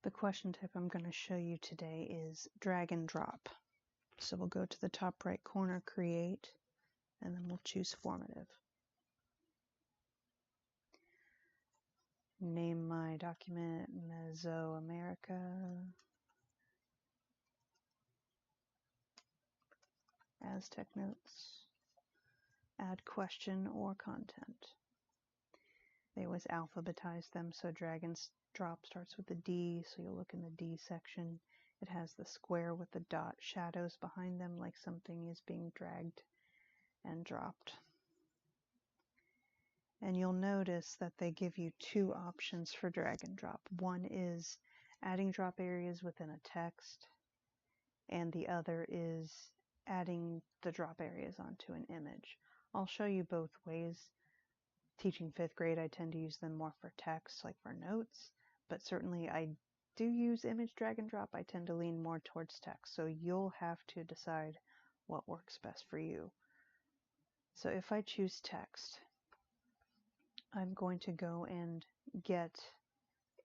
The question type I'm going to show you today is drag and drop. So we'll go to the top right corner, create, and then we'll choose formative. Name my document Mesoamerica. Aztec notes. Add question or content. They always alphabetize them, so drag and drop starts with a D, so you'll look in the D section. It has the square with the dot shadows behind them, like something is being dragged and dropped. And you'll notice that they give you two options for drag and drop. One is adding drop areas within a text, and the other is adding the drop areas onto an image. I'll show you both ways. Teaching 5th grade, I tend to use them more for text, like for notes, but certainly I do use image drag and drop. I tend to lean more towards text, so you'll have to decide what works best for you. So if I choose text, I'm going to go and get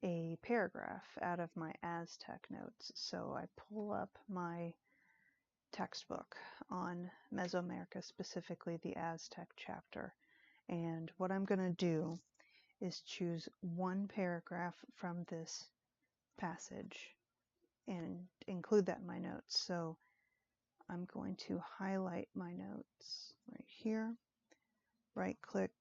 a paragraph out of my Aztec notes. So I pull up my textbook on Mesoamerica, specifically the Aztec chapter. And what I'm going to do is choose one paragraph from this passage and include that in my notes. So I'm going to highlight my notes right here, right click,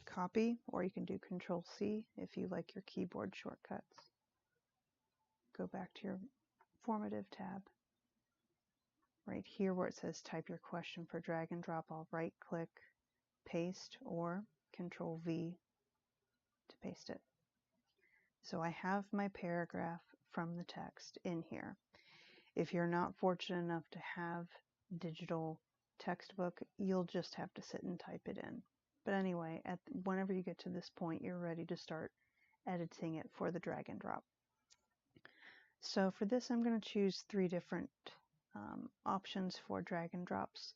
copy, or you can do Control C if you like your keyboard shortcuts. Go back to your formative tab. Right here where it says type your question for drag and drop, I'll right click, paste, or Control V to paste it. So I have my paragraph from the text in here. If you're not fortunate enough to have digital textbook, you'll just have to sit and type it in. But anyway, whenever you get to this point, you're ready to start editing it for the drag and drop. So for this, I'm going to choose 3 different options for drag and drops.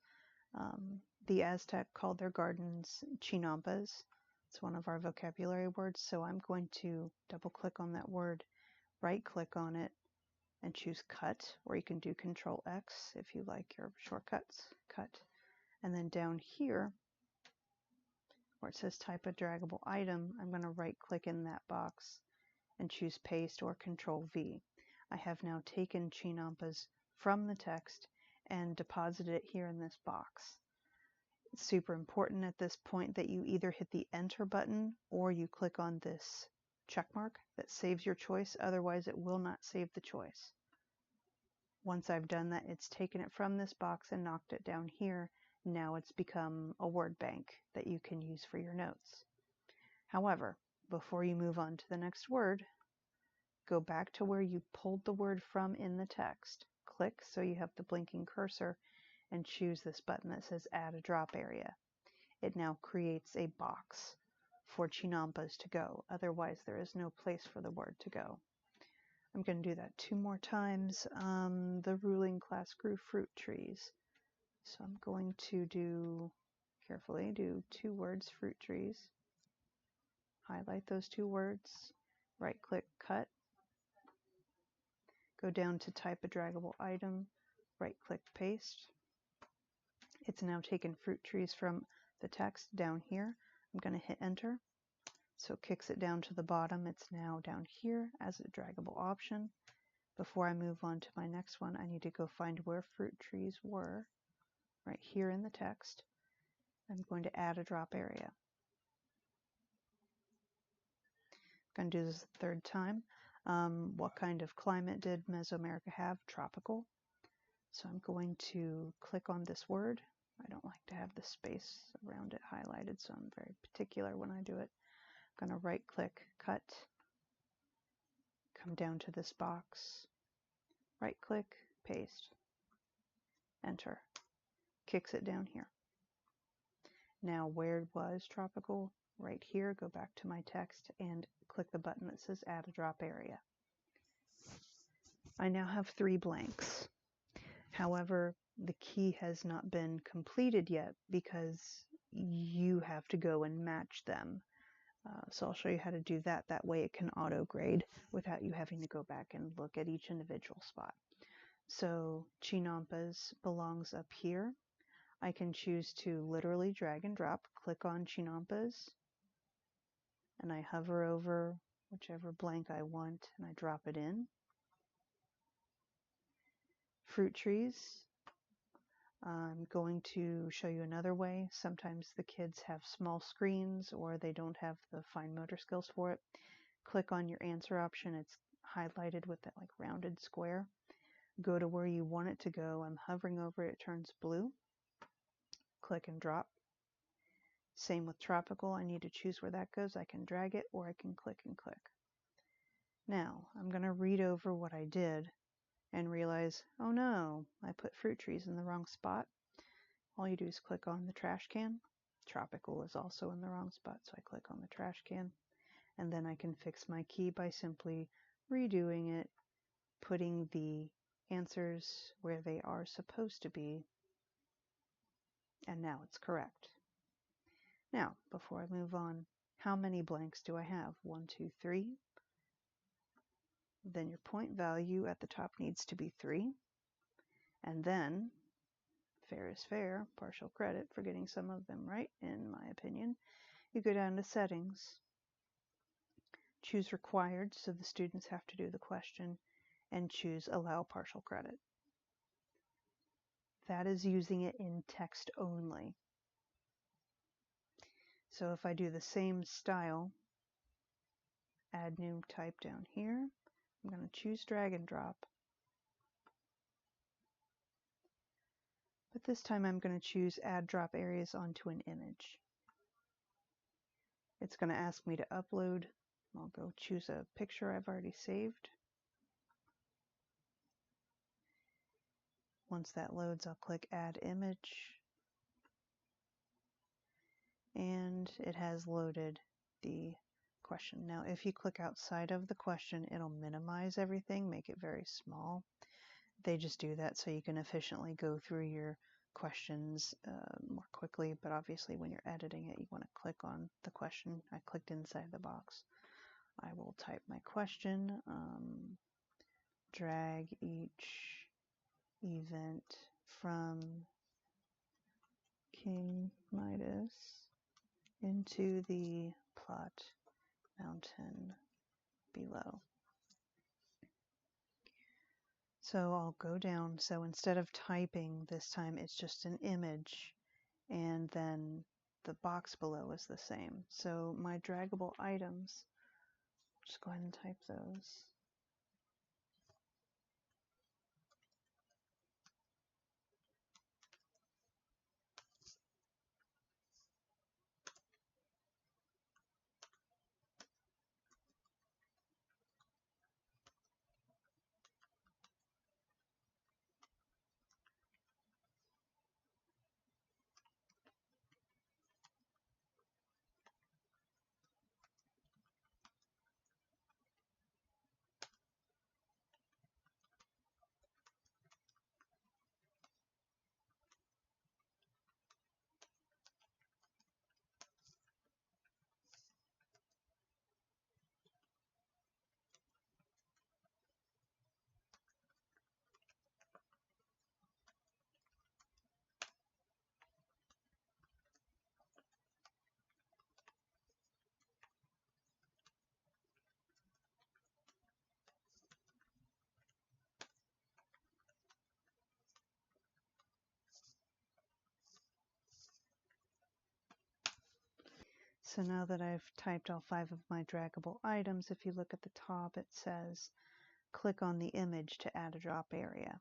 The Aztec called their gardens chinampas. It's one of our vocabulary words, so I'm going to double click on that word, right click on it, and choose cut, or you can do Control X if you like your shortcuts, cut. And then down here, where it says type a draggable item, I'm going to right click in that box and choose paste or Control V. I have now taken chinampas from the text and deposited it here in this box. It's super important at this point that you either hit the enter button or you click on this check mark that saves your choice, otherwise it will not save the choice. Once I've done that, it's taken it from this box and knocked it down here. Now it's become a word bank that you can use for your notes. However, before you move on to the next word, go back to where you pulled the word from in the text. Click so you have the blinking cursor and choose this button that says add a drop area. It now creates a box for chinampas to go. Otherwise, there is no place for the word to go. I'm going to do that 2 more times. The ruling class grew fruit trees. So I'm going to do 2 words, fruit trees. Highlight those 2 words. Right click, cut. Go down to type a draggable item. Right click, paste. It's now taken fruit trees from the text down here. I'm going to hit enter. So it kicks it down to the bottom. It's now down here as a draggable option. Before I move on to my next one, I need to go find where fruit trees were. Right here in the text. I'm going to add a drop area. I'm going to do this the 3rd time. What kind of climate did Mesoamerica have? Tropical. So I'm going to click on this word. I don't like to have the space around it highlighted, so I'm very particular when I do it. I'm going to right click, cut, come down to this box, right click, paste, enter. Kicks it down here. Now where was tropical? Right here, go back to my text and click the button that says add a drop area. I now have 3 blanks. However, the key has not been completed yet because you have to go and match them So I'll show you how to do that. That way it can auto grade without you having to go back and look at each individual spot. So Chinampas belongs up here. I can choose to literally drag and drop, click on Chinampas, and I hover over whichever blank I want and I drop it in. Fruit trees, I'm going to show you another way. Sometimes the kids have small screens or they don't have the fine motor skills for it. Click on your answer option. It's highlighted with that like rounded square. Go to where you want it to go. I'm hovering over it, it turns blue. Click and drop. Same with tropical. I need to choose where that goes. I can drag it or I can click and click. Now I'm going to read over what I did and realize, oh no, I put fruit trees in the wrong spot. All you do is click on the trash can. Tropical is also in the wrong spot, so I click on the trash can. And then I can fix my key by simply redoing it, putting the answers where they are supposed to be, and now it's correct. Now, before I move on, how many blanks do I have? 1, 2, 3. Then your point value at the top needs to be 3. And then, fair is fair, partial credit for getting some of them right, in my opinion. You go down to settings, choose required, so the students have to do the question, and choose allow partial credit. That is using it in text only. So if I do the same style, add new type down here, I'm going to choose drag and drop. But this time I'm going to choose add drop areas onto an image. It's going to ask me to upload. I'll go choose a picture I've already saved. Once that loads, I'll click add image. And it has loaded the question. Now, if you click outside of the question, it'll minimize everything, make it very small. They just do that so you can efficiently go through your questions more quickly, but obviously when you're editing it, you want to click on the question. I clicked inside the box. I will type my question, drag each event from King Midas into the plot mountain below. So I'll go down. So instead of typing this time, it's just an image, and then the box below is the same. So my draggable items, just go ahead and type those. So now that I've typed all 5 of my draggable items, if you look at the top, it says click on the image to add a drop area.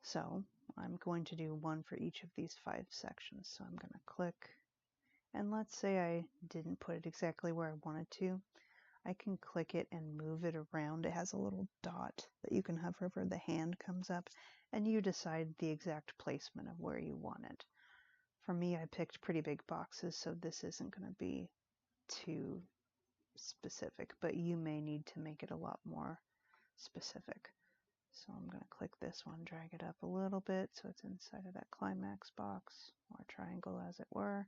So I'm going to do one for each of these 5 sections. So I'm going to click, and let's say I didn't put it exactly where I wanted to. I can click it and move it around. It has a little dot that you can hover over. The hand comes up, and you decide the exact placement of where you want it. For me, I picked pretty big boxes, so this isn't going to be too specific, but you may need to make it a lot more specific. So I'm going to click this one, drag it up a little bit so it's inside of that climax box, or triangle as it were.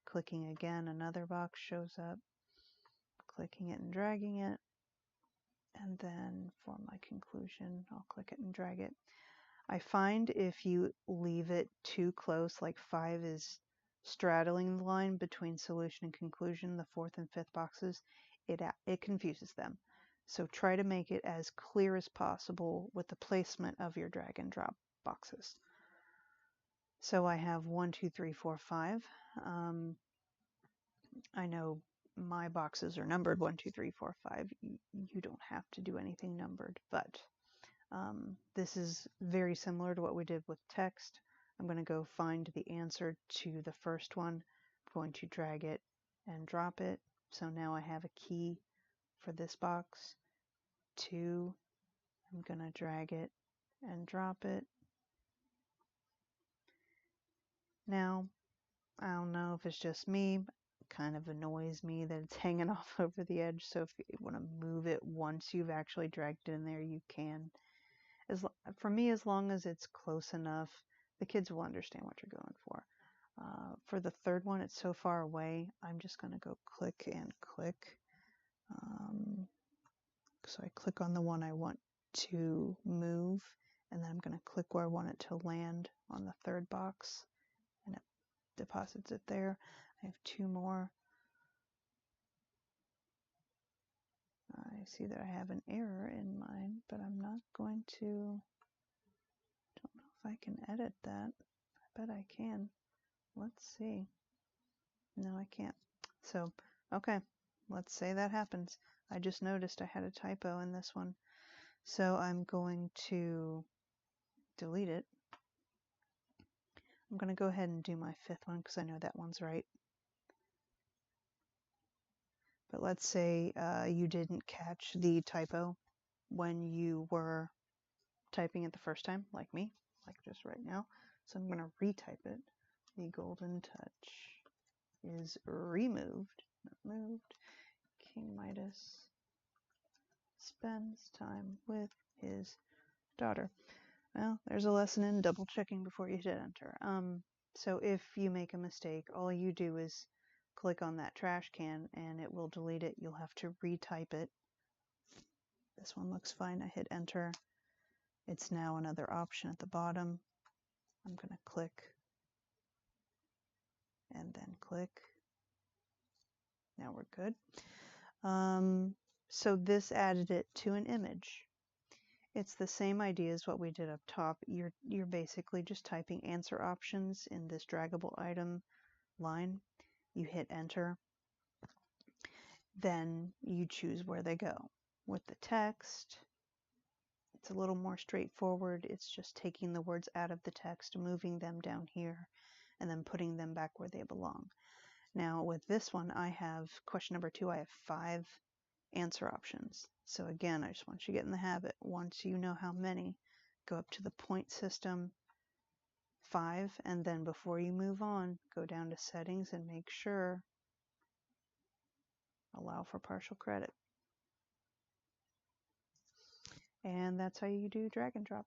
Clicking again, another box shows up. clicking it and dragging it. And then for my conclusion, I'll click it and drag it. I find if you leave it too close, like 5 is straddling the line between solution and conclusion, the 4th and 5th boxes, it confuses them. So try to make it as clear as possible with the placement of your drag and drop boxes. So I have 1, 2, 3, 4, 5. I know my boxes are numbered 1, 2, 3, 4, 5. You don't have to do anything numbered, but this is very similar to what we did with text. I'm going to go find the answer to the first one. I'm going to drag it and drop it. So now I have a key for this box. 2, I'm going to drag it and drop it. Now, I don't know if it's just me, but it kind of annoys me that it's hanging off over the edge. So if you want to move it once you've actually dragged it in there, you can. For me, as long as it's close enough, the kids will understand what you're going for. For the third one, it's so far away, I'm just going to go click and click. So I click on the one I want to move, and then I'm going to click where I want it to land on the third box, and it deposits it there. I have 2 more. I see that I have an error in mine, but I'm not going to, don't know if I can edit that. I bet I can. Let's see. No, I can't. So, okay, let's say that happens. I just noticed I had a typo in this one. So I'm going to delete it. I'm going to go ahead and do my 5th one because I know that one's right. But let's say you didn't catch the typo when you were typing it the first time, like me, like just right now. So I'm going to retype it. The golden touch is removed, not moved. King Midas spends time with his daughter. Well, there's a lesson in double checking before you hit enter. So if you make a mistake, all you do is click on that trash can and it will delete it. You'll have to retype it. This one looks fine. I hit enter. It's now another option at the bottom. I'm going to click and then click. Now we're good. So this added it to an image. It's the same idea as what we did up top. You're basically just typing answer options in this draggable item line. You hit enter. Then you choose where they go. With the text, it's a little more straightforward. It's just taking the words out of the text, moving them down here, and then putting them back where they belong. Now with this one, I have question number 2, I have 5 answer options. So again, I just want you to get in the habit. Once you know how many, go up to the point system, 5, and then before you move on, go down to settings and make sure allow for partial credit. And that's how you do drag and drop.